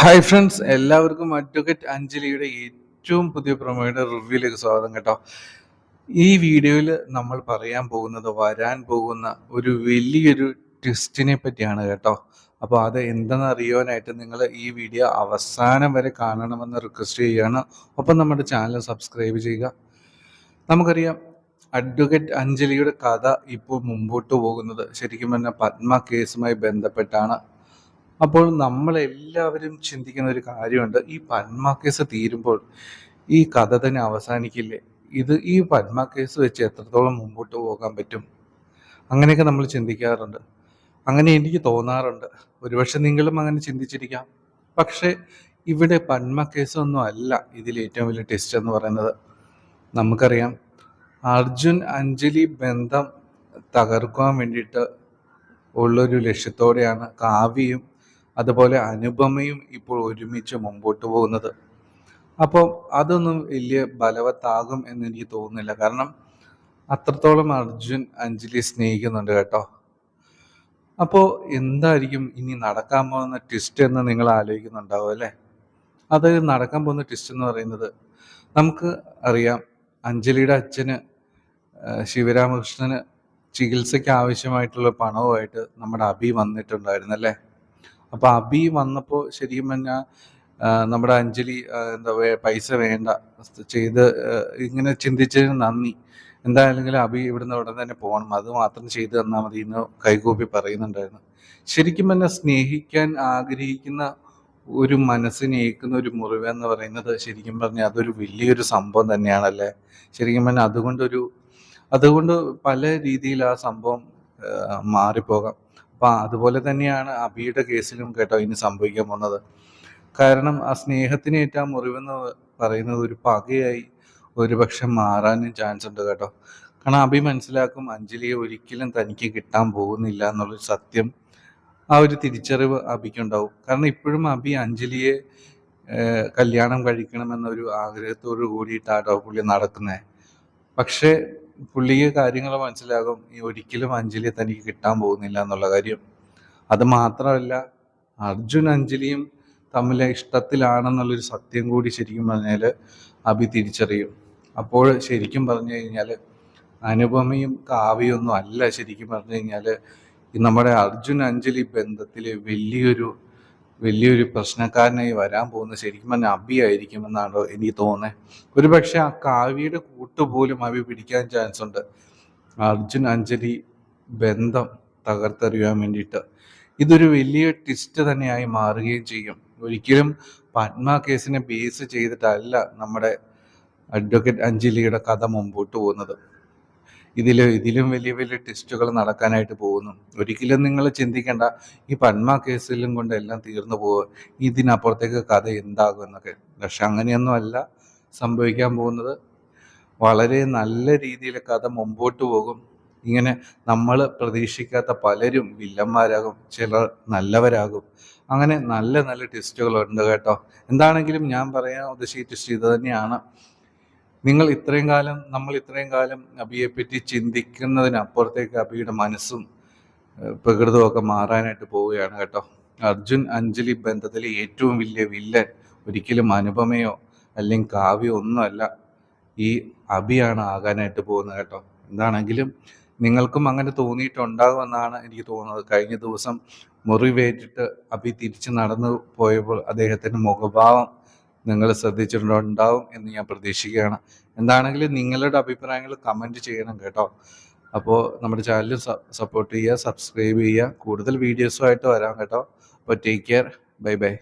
Hi friends, എല്ലാവർക്കും advocate അഞ്ജലിയുടെ ഏറ്റവും പുതിയ പ്രൊമോയുടെ റിവ്യൂയിലേക്ക് സ്വാഗതം കേട്ടോ. ഈ വീഡിയോയിൽ നമ്മൾ പറയാൻ പോകുന്നത് വരാൻ പോകുന്ന ഒരു വലിയൊരു ട്വിസ്റ്റിനെ പറ്റിയാണ് കേട്ടോ. അപ്പോൾ അത് എന്തെന്ന് അറിയുവാനായിട്ട് നിങ്ങൾ ഈ വീഡിയോ അവസാനം വരെ കാണണമെന്ന് റിക്വസ്റ്റ് ചെയ്യുകയാണ്. ഒപ്പം നമ്മുടെ ചാനൽ സബ്സ്ക്രൈബ് ചെയ്യുക. നമുക്കറിയാം, അഡ്വക്കേറ്റ് അഞ്ജലിയുടെ കഥ ഇപ്പോൾ മുമ്പോട്ട് പോകുന്നത് ശരിക്കും പറഞ്ഞാൽ പത്മ കേസുമായി ബന്ധപ്പെട്ടാണ്. അപ്പോൾ നമ്മളെല്ലാവരും ചിന്തിക്കുന്ന ഒരു കാര്യമുണ്ട്, ഈ പത്മ കേസ് തീരുമ്പോൾ ഈ കഥ തന്നെ അവസാനിക്കില്ലേ? ഈ പത്മ കേസ് വെച്ച് എത്രത്തോളം മുമ്പോട്ട് പോകാൻ പറ്റും? അങ്ങനെയൊക്കെ നമ്മൾ ചിന്തിക്കാറുണ്ട്. അങ്ങനെ എനിക്ക് തോന്നാറുണ്ട്. ഒരുപക്ഷെ നിങ്ങളും അങ്ങനെ ചിന്തിച്ചിരിക്കാം. പക്ഷേ ഇവിടെ പത്മ കേസൊന്നും അല്ല ഇതിൽ ഏറ്റവും വലിയ ടെസ്റ്റ് എന്ന് പറയുന്നത്. നമുക്കറിയാം, അർജുൻ അഞ്ജലി ബന്ധം തകർക്കാൻ വേണ്ടിയിട്ട് ഉള്ളൊരു ലക്ഷ്യത്തോടെയാണ് കാവ്യയും അതുപോലെ അനുപമയും ഇപ്പോൾ ഒരുമിച്ച് മുമ്പോട്ട് പോകുന്നത്. അപ്പോൾ അതൊന്നും വലിയ ബലവത്താകും എന്ന് എനിക്ക് തോന്നുന്നില്ല. കാരണം അത്രത്തോളം അർജുൻ അഞ്ജലി സ്നേഹിക്കുന്നുണ്ട് കേട്ടോ. അപ്പോൾ എന്തായിരിക്കും ഇനി നടക്കാൻ പോകുന്ന ട്വിസ്റ്റ് എന്ന് നിങ്ങൾ ആലോചിക്കുന്നുണ്ടാവും അല്ലേ? അത് നടക്കാൻ പോകുന്ന ട്വിസ്റ്റ് എന്ന് പറയുന്നത്, നമുക്ക് അറിയാം, അഞ്ജലിയുടെ അച്ഛന് ശിവരാമകൃഷ്ണന് ചികിത്സയ്ക്ക് ആവശ്യമായിട്ടുള്ള പണവുമായിട്ട് നമ്മുടെ അഭി വന്നിട്ടുണ്ടായിരുന്നു അല്ലേ? അപ്പോൾ അഭി വന്നപ്പോൾ ശരിക്കും പറഞ്ഞാൽ നമ്മുടെ അഞ്ജലി പൈസ വേണ്ട ചെയ്ത് ഇങ്ങനെ ചിന്തിച്ചതിന് നന്ദി, എന്തായാലും അഭി ഇവിടുന്ന് ഉടൻ തന്നെ പോകണം, അത് മാത്രം ചെയ്തു തന്നാൽ മതി എന്ന് കൈകൂപ്പി പറയുന്നുണ്ടായിരുന്നു. ശരിക്കും പറഞ്ഞാൽ സ്നേഹിക്കാൻ ആഗ്രഹിക്കുന്ന ഒരു മനസ്സിനെ ഏൽക്കുന്ന ഒരു മുറിവ് എന്ന് പറയുന്നത് ശരിക്കും പറഞ്ഞാൽ അതൊരു വലിയൊരു സംഭവം തന്നെയാണല്ലേ. ശരിക്കും പറഞ്ഞാൽ അതുകൊണ്ട് പല രീതിയിൽ ആ സംഭവം മാറിപ്പോകാം. അപ്പം അതുപോലെ തന്നെയാണ് അഭിയുടെ കേസിലും കേട്ടോ ഇനി സംഭവിക്കാൻ പോകുന്നത്. കാരണം ആ സ്നേഹത്തിനേറ്റ മുറിവെന്ന് പറയുന്നത് ഒരു പകയായി ഒരുപക്ഷെ മാറാനും ചാൻസ് ഉണ്ട് കേട്ടോ. കാരണം അഭി മനസ്സിലാക്കും, അഞ്ജലിയെ ഒരിക്കലും തനിക്ക് കിട്ടാൻ പോകുന്നില്ല എന്നുള്ളൊരു സത്യം, ആ ഒരു തിരിച്ചറിവ് അഭിക്കുണ്ടാവും. കാരണം ഇപ്പോഴും അഭി അഞ്ജലിയെ കല്യാണം കഴിക്കണമെന്നൊരു ആഗ്രഹത്തോടു കൂടിയിട്ടാട്ടോ പുള്ളി നടക്കുന്നത്. പക്ഷേ പുള്ളിക്ക് കാര്യങ്ങൾ മനസ്സിലാകും, ഒരിക്കലും അഞ്ജലിയെ തനിക്ക് കിട്ടാൻ പോകുന്നില്ല എന്നുള്ള കാര്യം. അത് മാത്രമല്ല, അർജുൻ അഞ്ജലിയും തമ്മിലെ ഇഷ്ടത്തിലാണെന്നുള്ളൊരു സത്യം കൂടി ശരിക്കും പറഞ്ഞാൽ അഭി തിരിച്ചറിയും. അപ്പോൾ ശരിക്കും പറഞ്ഞു കഴിഞ്ഞാൽ അനുപമയും കാവ്യൊന്നും അല്ല ശരിക്കും പറഞ്ഞു കഴിഞ്ഞാൽ നമ്മുടെ അർജുൻ അഞ്ജലി ബന്ധത്തിൽ വലിയൊരു പ്രശ്നക്കാരനായി വരാൻ പോകുന്നത് ശരിക്കും പറഞ്ഞാൽ അഭി ആയിരിക്കുമെന്നാണ് എനിക്ക് തോന്നുന്നത്. ഒരുപക്ഷെ ആ കാവ്യയുടെ കൂട്ടുപോലും അഭി പിടിക്കാൻ ചാൻസ് ഉണ്ട്, അർജുൻ അഞ്ജലി ബന്ധം തകർത്തെറിയാൻ വേണ്ടിയിട്ട്. ഇതൊരു വലിയ ട്വിസ്റ്റ് തന്നെയായി മാറുകയും ചെയ്യും. ഒരിക്കലും പത്മ കേസിനെ ബേസ് ചെയ്തിട്ടല്ല നമ്മുടെ അഡ്വക്കേറ്റ് അഞ്ജലിയുടെ കഥ മുമ്പോട്ട് പോകുന്നത്. ഇതിലും വലിയ വലിയ ടെസ്റ്റുകൾ നടക്കാനായിട്ട് പോകുന്നു. ഒരിക്കലും നിങ്ങൾ ചിന്തിക്കേണ്ട ഈ പത്മ കേസിലും കൊണ്ട് എല്ലാം തീർന്നു പോകുക, ഇതിനപ്പുറത്തേക്ക് കഥ എന്താകും എന്നൊക്കെ. പക്ഷെ അങ്ങനെയൊന്നും അല്ല സംഭവിക്കാൻ പോകുന്നത്. വളരെ നല്ല രീതിയിൽ കഥ മുമ്പോട്ട് പോകും. ഇങ്ങനെ നമ്മൾ പ്രതീക്ഷിക്കാത്ത പലരും വില്ലന്മാരാകും, ചിലർ നല്ലവരാകും. അങ്ങനെ നല്ല നല്ല ടെസ്റ്റുകളുണ്ട് കേട്ടോ. എന്താണെങ്കിലും ഞാൻ പറയാൻ ഉദ്ദേശിച്ച ടെസ്റ്റ് ഇത് തന്നെയാണ്. നമ്മൾ ഇത്രയും കാലം അഭിയെപ്പറ്റി ചിന്തിക്കുന്നതിനപ്പുറത്തേക്ക് അഭിയുടെ മനസ്സും പ്രകൃതവും ഒക്കെ മാറാനായിട്ട് പോവുകയാണ് കേട്ടോ. അർജുൻ അഞ്ജലി ബന്ധത്തിലെ ഏറ്റവും വലിയ വില്ലൻ ഒരിക്കലും അനുപമയോ അല്ലെങ്കിൽ കാവ്യോ ഒന്നുമല്ല, ഈ അഭിയാണ് ആകാനായിട്ട് പോകുന്നത് കേട്ടോ. എന്താണെങ്കിലും നിങ്ങൾക്കും അങ്ങനെ തോന്നിയിട്ടുണ്ടാകുമെന്നാണ് എനിക്ക് തോന്നുന്നത്. കഴിഞ്ഞ ദിവസം മുറിവേറ്റിട്ട് അഭി തിരിച്ച് നടന്നു പോയപ്പോൾ അദ്ദേഹത്തിൻ്റെ മുഖഭാവം നിങ്ങൾ ശ്രദ്ധിച്ചിട്ടുണ്ടാവും എന്ന് ഞാൻ പ്രതീക്ഷിക്കുകയാണ്. എന്താണെങ്കിലും നിങ്ങളുടെ അഭിപ്രായങ്ങൾ കമൻറ്റ് ചെയ്യണം കേട്ടോ. അപ്പോൾ നമ്മുടെ ചാനൽ സപ്പോർട്ട് ചെയ്യുക, സബ്സ്ക്രൈബ് ചെയ്യുക. കൂടുതൽ വീഡിയോസുമായിട്ട് വരാം കേട്ടോ. അപ്പോൾ ടേക്ക് കെയർ, ബൈ ബൈ.